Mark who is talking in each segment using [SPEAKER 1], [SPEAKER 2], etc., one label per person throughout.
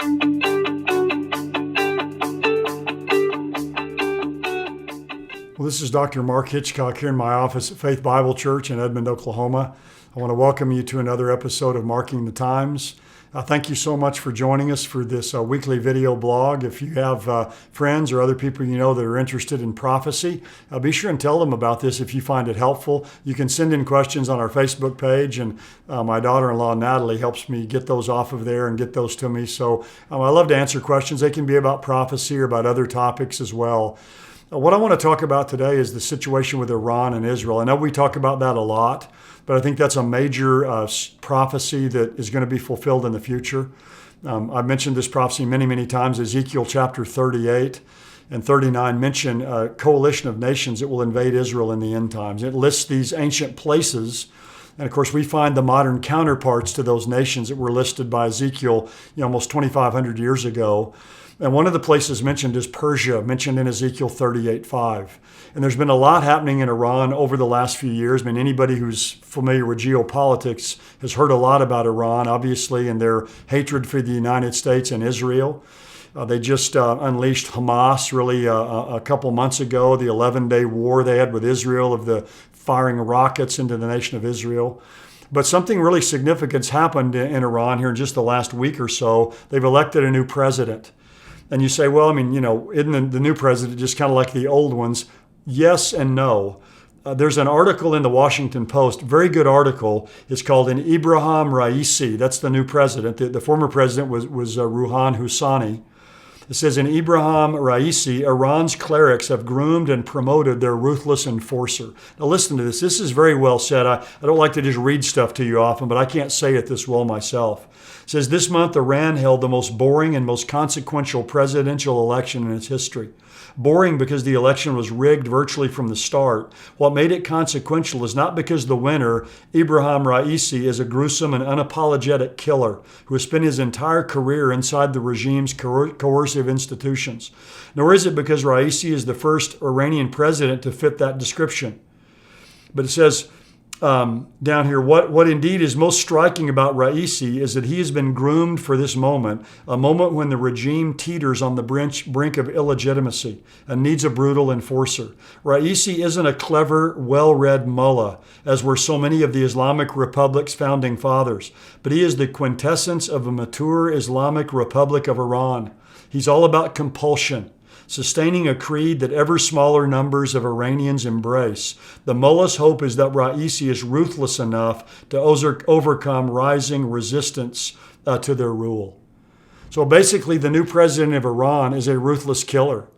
[SPEAKER 1] Well, this is Dr. Mark Hitchcock here in my office at Faith Bible Church in Edmond, Oklahoma. I want to welcome you to another episode of Marking the Times. Thank you so much for joining us for this weekly video blog. If you have friends or other people you know that are interested in prophecy, be sure and tell them about this if you find it helpful. You can send in questions on our Facebook page, and my daughter-in-law Natalie helps me get those off of there and get those to me. So I love to answer questions. They can be about prophecy or about other topics as well. What I want to talk about today is the situation with Iran and Israel. I know we talk about that a lot, but I think that's a major prophecy that is going to be fulfilled in the future. I've mentioned this prophecy many, many times. Ezekiel chapter 38 and 39 mention a coalition of nations that will invade Israel in the end times. It lists these ancient places. And of course, we find the modern counterparts to those nations that were listed by Ezekiel almost 2,500 years ago. And one of the places mentioned is Persia, mentioned in Ezekiel 38:5. And there's been a lot happening in Iran over the last few years. I mean, anybody who's familiar with geopolitics has heard a lot about Iran, obviously, and their hatred for the United States and Israel. They just unleashed Hamas really a couple months ago, the 11-day war they had with Israel of the firing rockets into the nation of Israel. But something really significant happened in Iran here in just the last week or so. They've elected a new president. And you say, well, I mean, isn't the new president just kind of like the old ones? Yes and no. There's an article in the Washington Post, very good article. It's called "In Ebrahim Raisi." That's the new president. The former president was Rouhani Husseini. It says, in Ebrahim Raisi, Iran's clerics have groomed and promoted their ruthless enforcer. Now listen to this. This is very well said. I don't like to just read stuff to you often, but I can't say it this well myself. It says, this month Iran held the most boring and most consequential presidential election in its history. Boring because the election was rigged virtually from the start. What made it consequential is not because the winner, Ebrahim Raisi, is a gruesome and unapologetic killer who has spent his entire career inside the regime's coercive institutions, nor is it because Raisi is the first Iranian president to fit that description. But it says, down here, what indeed is most striking about Raisi is that he has been groomed for this moment, a moment when the regime teeters on the brink of illegitimacy and needs a brutal enforcer. Raisi isn't a clever, well-read mullah, as were so many of the Islamic Republic's founding fathers, but he is the quintessence of a mature Islamic Republic of Iran. He's all about compulsion, sustaining a creed that ever smaller numbers of Iranians embrace. The mullah's hope is that Raisi is ruthless enough to overcome rising resistance to their rule. So basically, the new president of Iran is a ruthless killer.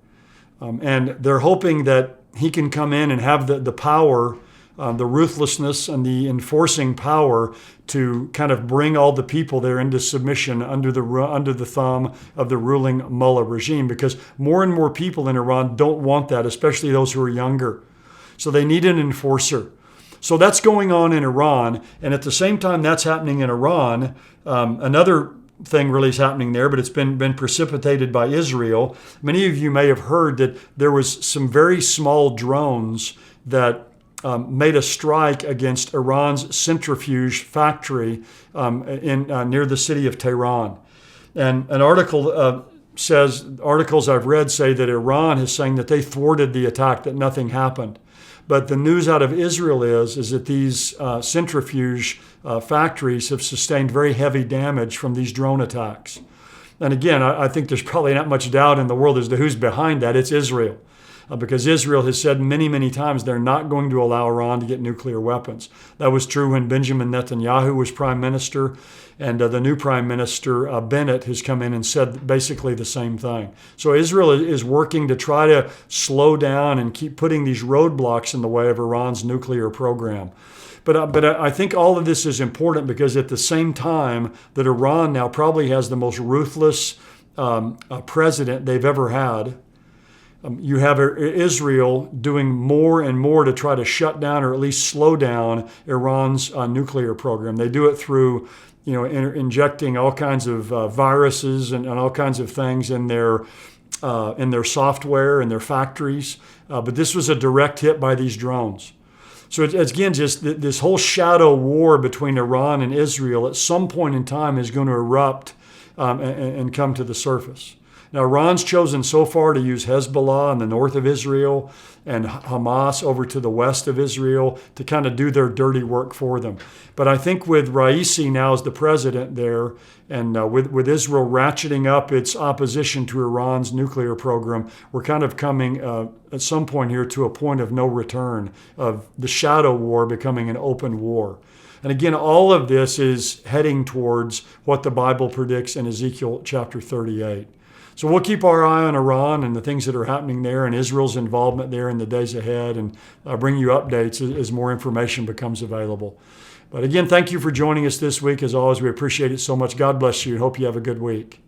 [SPEAKER 1] And they're hoping that he can come in and have the power, the ruthlessness and the enforcing power to kind of bring all the people there into submission under the thumb of the ruling mullah regime, because more and more people in Iran don't want that, especially those who are younger. So they need an enforcer. So that's going on in Iran. And at the same time that's happening in Iran, another thing really is happening there, but it's been precipitated by Israel. Many of you may have heard that there was some very small drones that made a strike against Iran's centrifuge factory near the city of Tehran. And an article articles I've read say that Iran is saying that they thwarted the attack, that nothing happened. But the news out of Israel is that these centrifuge factories have sustained very heavy damage from these drone attacks. And again, I think there's probably not much doubt in the world as to who's behind that. It's Israel. Because Israel has said many, many times they're not going to allow Iran to get nuclear weapons. That was true when Benjamin Netanyahu was prime minister, and the new prime minister, Bennett, has come in and said basically the same thing. So Israel is working to try to slow down and keep putting these roadblocks in the way of Iran's nuclear program. But I think all of this is important because at the same time that Iran now probably has the most ruthless president they've ever had, you have Israel doing more and more to try to shut down or at least slow down Iran's nuclear program. They do it through, injecting all kinds of viruses and all kinds of things in their software and their factories. But this was a direct hit by these drones. So it's again, just this whole shadow war between Iran and Israel at some point in time is going to erupt and come to the surface. Now, Iran's chosen so far to use Hezbollah in the north of Israel and Hamas over to the west of Israel to kind of do their dirty work for them. But I think with Raisi now as the president there, and with Israel ratcheting up its opposition to Iran's nuclear program, we're kind of coming at some point here to a point of no return, of the shadow war becoming an open war. And again, all of this is heading towards what the Bible predicts in Ezekiel chapter 38. So we'll keep our eye on Iran and the things that are happening there and Israel's involvement there in the days ahead, and bring you updates as more information becomes available. But again, thank you for joining us this week. As always, we appreciate it so much. God bless you. Hope you have a good week.